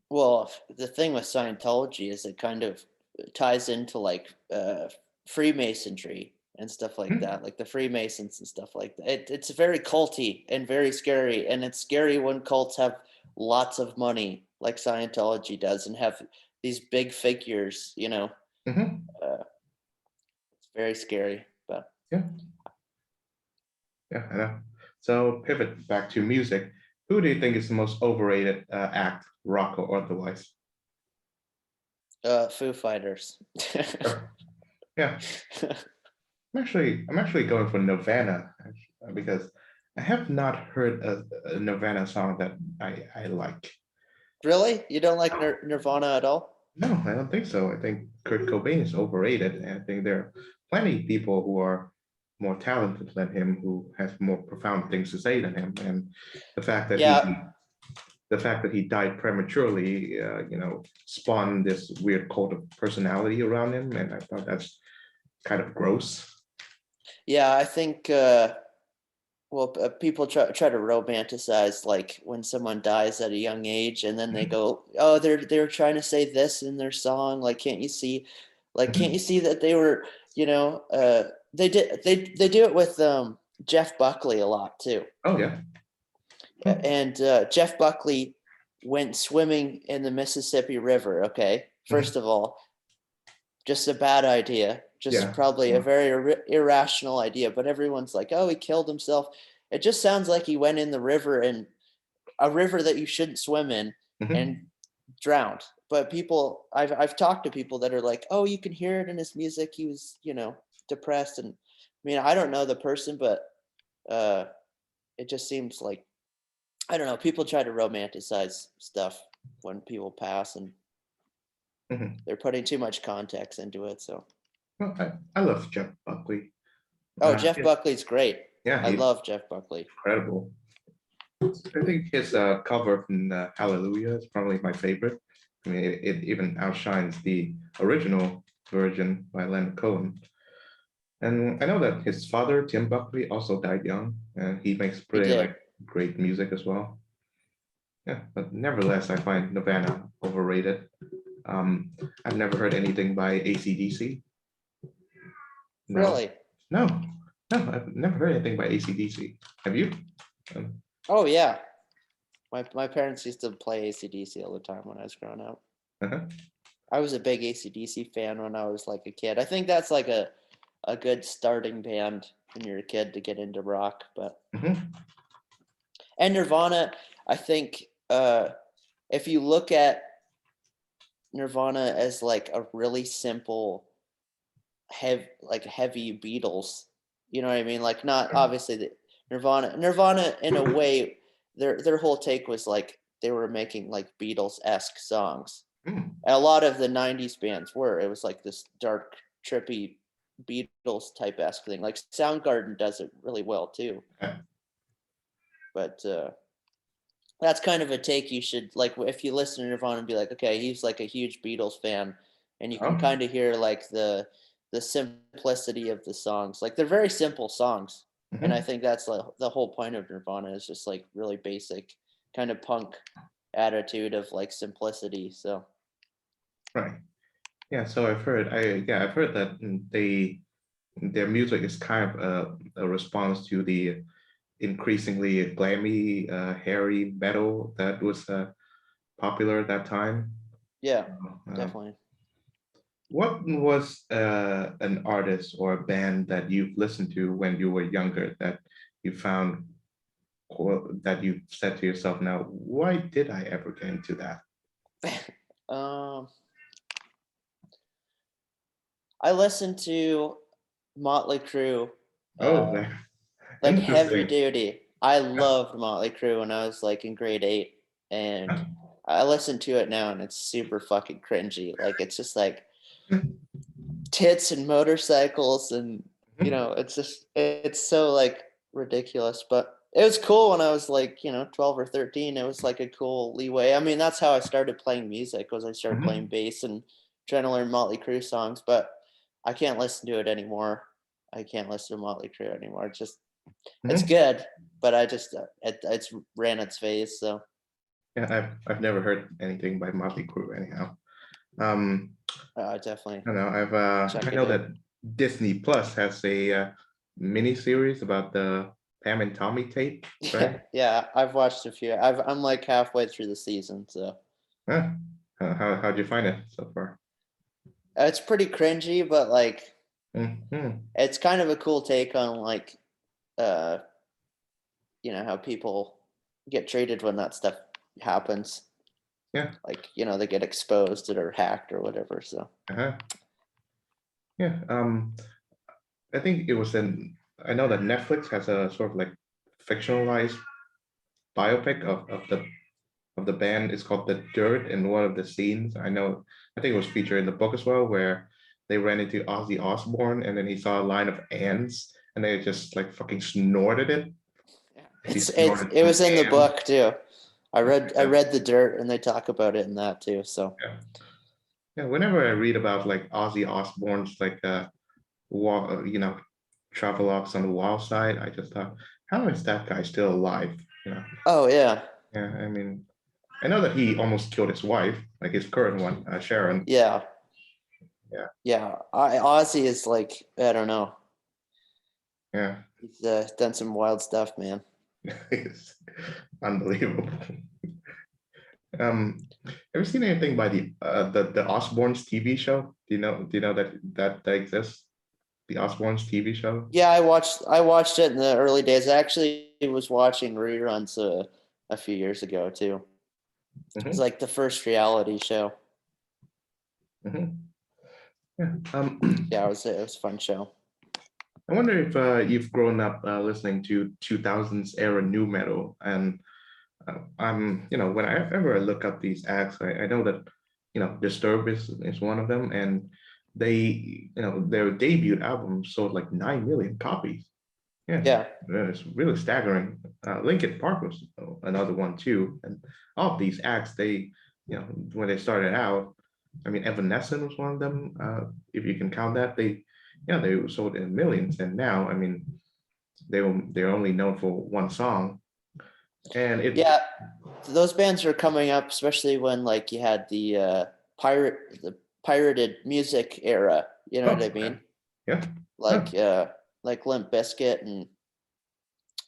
Well, the thing with Scientology is it kind of ties into like Freemasonry and stuff like that, like the Freemasons and stuff like that. It's very culty and very scary, and it's scary when cults have lots of money like Scientology does and have these big figures, it's very scary, but yeah, I know. So pivot back to music. Who do you think is the most overrated act, rock or otherwise? Foo Fighters. Yeah, I'm actually going for Nirvana because I have not heard a Nirvana song that I like. Really? You don't like Nirvana at all? No, I don't think so. I think Kurt Cobain is overrated, and I think there are plenty of people who are more talented than him, who has more profound things to say than him. And the fact that he died prematurely, spawned this weird cult of personality around him, and I thought that's kind of gross. Yeah, I think people try to romanticize like when someone dies at a young age, and then they go, "Oh, they're trying to say this in their song." Like, can't you see? Like, can't you see that they were, they do it with Jeff Buckley a lot too. Oh yeah. And Jeff Buckley went swimming in the Mississippi River. Okay, first of all, just a bad idea. Just probably a very irrational idea. But everyone's like, "Oh, he killed himself." It just sounds like he went in the river, and a river that you shouldn't swim in, and drowned. But I've talked to people that are like, "Oh, you can hear it in his music. He was, depressed." And I mean, I don't know the person, but it just seems like, I don't know. People try to romanticize stuff when people pass, and they're putting too much context into it. So, well, I love Jeff Buckley. oh, Jeff Buckley's great. Yeah, I love Jeff Buckley. Incredible. I think his cover from Hallelujah is probably my favorite. I mean, it even outshines the original version by Leonard Cohen. And I know that his father, Tim Buckley, also died young, and he makes pretty great music as well. Yeah, but nevertheless, I find Nirvana overrated. I've never heard anything by AC/DC. No. Really? No, I've never heard anything by AC/DC. Have you? Oh yeah, my parents used to play AC/DC all the time when I was growing up. I was a big AC/DC fan when I was like a kid. I think that's like a good starting band when you're a kid to get into rock. But and Nirvana, I think if you look at Nirvana as like a really simple, heavy Beatles. You know what I mean? Like not obviously the Nirvana in a way, their whole take was like they were making like Beatles-esque songs. Mm, And a lot of the '90s bands were. It was like this dark, trippy Beatles type esque thing. Like Soundgarden does it really well too. yeah. But that's kind of a take you should like if you listen to Nirvana and be like, okay, he's like a huge Beatles fan, and you can Oh, kind of hear like the simplicity of the songs. Like they're very simple songs, and I mhm, think that's like the whole point of Nirvana is just like really basic kind of punk attitude of like simplicity. So right. Yeah, so I've heard that their music is kind of a response to the increasingly glammy, hairy metal that was popular at that time. yeah, Uh, definitely. what was an artist or a band that you've listened to when you were younger that you found that you said to yourself, now, why did I ever get into that? um, I listened to Motley Crue, Oh, uh, like heavy interesting. duty. I loved Motley Crue when I was like in grade 8, and I listen to it now, and it's super fucking cringy. Like it's just like tits and motorcycles, and it's just it's so like ridiculous. But it was cool when I was like 12 or 13. It was like a cool leeway. I mean, that's how I started playing music. Was I started playing Mhm, bass and trying to learn Motley Crue songs, but I can't listen to it anymore. I can't listen to Motley Crue anymore. It's mhm. good, but I just it's ran its phase. So Yeah, I've never heard anything by Motley Crue anyhow. Um, definitely I don't know. I check it know out. that Disney Plus has a mini series about the Pam and Tommy tape, Yeah, right? yeah. I've watched a few. I'm like halfway through the season, so Huh? How'd you find it so far? it's pretty cringy, but like Hmm. it's kind of a cool take on like uh how people get treated when that stuff happens. Yeah. Like they get exposed or hacked or whatever. So Uh-huh. Yeah. I think it was in. I know that Netflix has a sort of like fictionalized biopic of the band. It's called The Dirt, and one of the scenes I think it was featured in the book as well, where they ran into Ozzy Osbourne, and then he saw a line of ants, and they just like fucking snorted it. yeah, He it's snorted it some was in the ants. book too. I Yeah, read The Dirt and they talk about it in that too. So yeah. Yeah, whenever I read about like Ozzy Osbourne's like travelogues on the wild side, I just thought, how is that guy still alive? You know? oh yeah, Yeah, I mean, I know that he almost killed his wife, like his current one, Sharon. yeah, Yeah, yeah. Ozzy is like I don't know. yeah, He's done some wild stuff, man. it's unbelievable. Have you seen anything by the Osbournes TV show? Do you know that exists? The Osbournes TV show? Yeah, I watched it in the early days. I actually was watching reruns a few years ago too. It's Hmm. like the first reality show. Hmm. Yeah. Yeah, it was a fun show. I wonder if you've grown up listening to 2000s era new metal, and whenever I look up these acts, I know that Disturbed is one of them, and their debut album sold like 9 million copies. Yeah, Yeah, it's really staggering. Linkin Park was another one too, and all of these acts, when they started out, I mean, Evanescence was one of them. If you can count that, they sold in millions, and now, I mean, they're only known for one song, and it. yeah. Those bands were coming up, especially when like you had the pirated music era. You know what I Oh, mean? yeah, Like huh, like Limp Bizkit and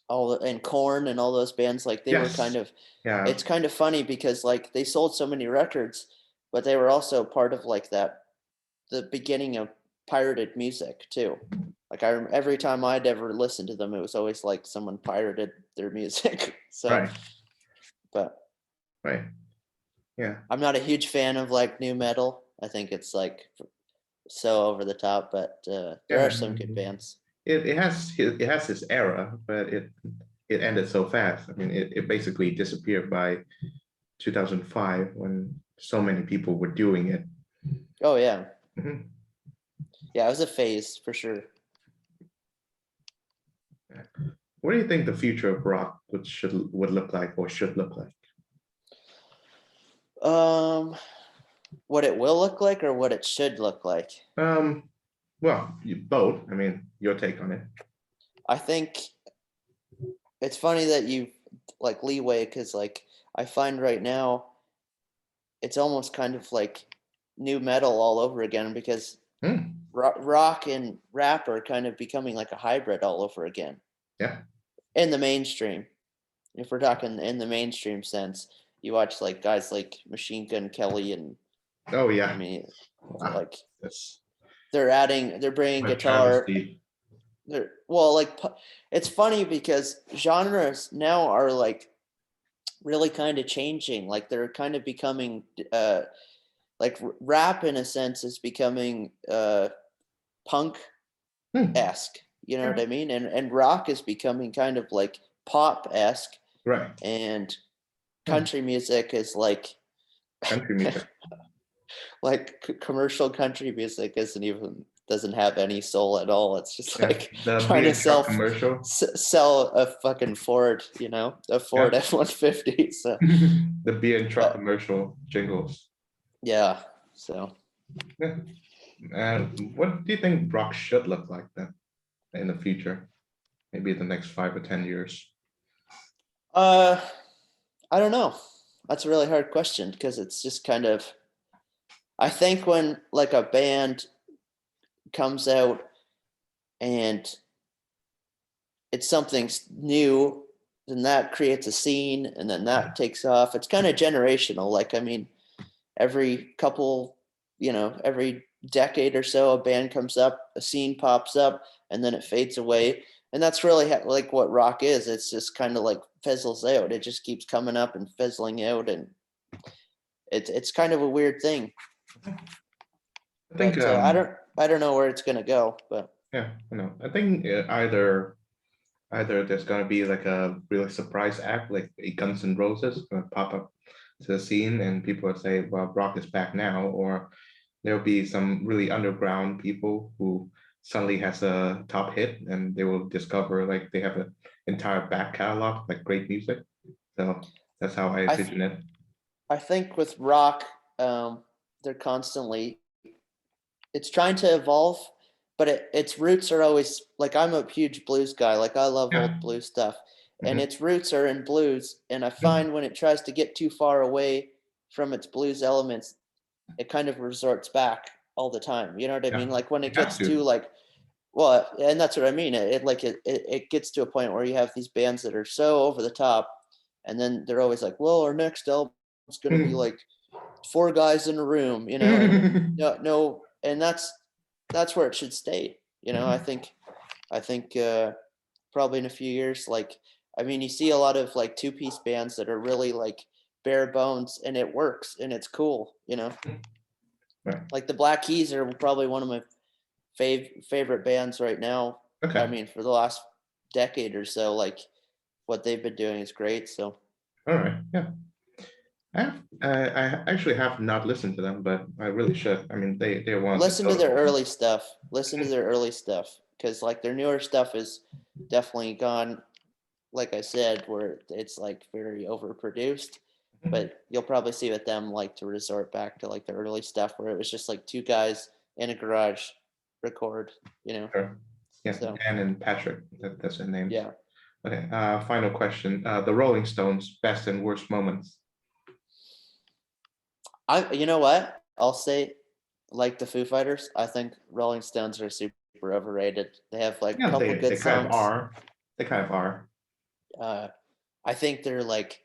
and Corn and all those bands. Like they were kind yes, of. yeah, It's kind of funny because like they sold so many records, but they were also part of like the beginning of pirated music too. Like every time I'd ever listened to them, it was always like someone pirated their music. So, right, but right. Yeah. I'm not a huge fan of like new metal. I think it's like so over the top, but there Yeah. are some good bands. It has its era, but it ended so fast. I mean, it basically disappeared by 2005 when so many people were doing it. Oh yeah, Mhm. yeah, it was a phase for sure. What do you think the future of rock would look like or should look like? Um, what it will look like or what it should look like. Um, well, both. I mean, your take on it. I think it's funny that you like leeway because like I find right now it's almost kind of like new metal all over again because Hmm. rock and rap are kind of becoming like a hybrid all over again Yeah. in the mainstream. If we're talking in the mainstream sense, you watch like guys like Machine Gun Kelly and Oh I yeah. mean Wow. like That's they're bringing a guitar. travesty. They're well like it's funny because genres now are like really kind of changing. Like they're kind of becoming like rap in a sense is becoming punk Hmm. esque. You know what Yeah. I mean? And rock is becoming kind of like pop esque, Right. and Hmm. country music is like Country music. like commercial country music isn't even doesn't have any soul at all. It's just Yeah. like The trying beer to truck commercial. sell a fucking Ford, a Ford Yeah. F-150. So, The beer and truck but commercial jingles. yeah, so Yeah. And what do you think rock should look like then in the future? Maybe the next 5 or 10 years. uh, I don't know. That's a really hard question because it's just kind of. I think when like a band comes out and it's something new, then that creates a scene and then that takes off. It's kind of generational. Like, I mean, every couple, every decade or so, a band comes up, a scene pops up, and then it fades away. And that's really like what rock is. It's just kind of like fizzles out. It just keeps coming up and fizzling out, and it's kind of a weird thing. I think But I don't know where it's gonna go. But yeah, I think either there's gonna be like a really surprise act, like a Guns N' Roses gonna pop up to the scene, and people will say, "Well, rock is back now," or there'll be some really underground people who suddenly has a top hit, and they will discover like they have an entire back catalog, like great music. So that's how I I th- envision it. I think with rock, they're constantly it's trying to evolve, but its roots are always like I'm a huge blues guy. Like I love Yeah. old blues stuff, and Mhm. its roots are in blues. And I Mhm. find when it tries to get too far away from its blues elements, it kind of resorts back all the time. You know what I Yeah. mean? Like when You it have gets too to. like well, and that's what I mean. It gets to a point where you have these bands that are so over the top, and then they're always like, well, our next album's gonna be like four guys in a room, and no, and that's where it should stay. I think probably in a few years, like I mean, you see a lot of like two-piece bands that are really like bare bones, and it works, and it's cool. Right. Like the Black Keys are probably one of my favorite bands right now. I Okay. mean, for the last decade or so, like what they've been doing is great. So All right. Yeah. I actually have not listened to them, but I really should. I mean, they're one of the listen to their notable ones. early stuff. Listen to their early stuff because like their newer stuff is definitely gone. Like I said, where it's like very overproduced. But you'll probably see with them like to resort back to like the early stuff where it was just like two guys in a garage record. Sure. Yeah, So Dan and Patrick. That's their names. yeah, Okay. Final question. The Rolling Stones' best and worst moments. you know what I'll say, like the Foo Fighters, I think Rolling Stones are super overrated. They have like a Yeah, couple they good kind of songs. are. They kind of are. Uh, I think they're like,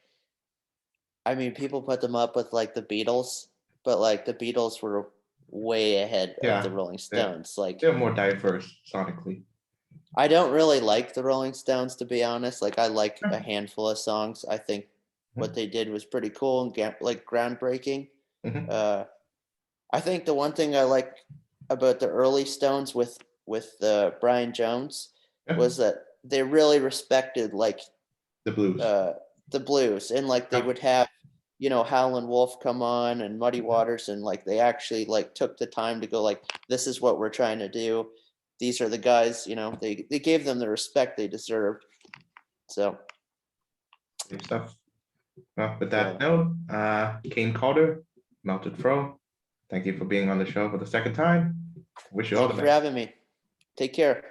I mean, people put them up with like the Beatles, but like the Beatles were way ahead of the Yeah, Rolling they're Stones. Like, they're more diverse sonically. I don't really like the Rolling Stones, to be honest. Like, I like Yeah. a handful of songs. I think what they did was pretty cool and like groundbreaking. Mhm. I think the one thing I like about the early Stones with Brian Jones Yeah. was that they really respected like The blues. the blues, and like they Yeah. would have, you know, Howlin' Wolf come on and Muddy Waters, and like they actually like took the time to go like, this is what we're trying to do. These are the guys, you know, they gave them the respect they deserved. So Great stuff. Well, with that yeah. note, Kayne Calder, Melted Fro, thank you for being on the show for the second time. Wish you all Thank the you for best. having me. Take care.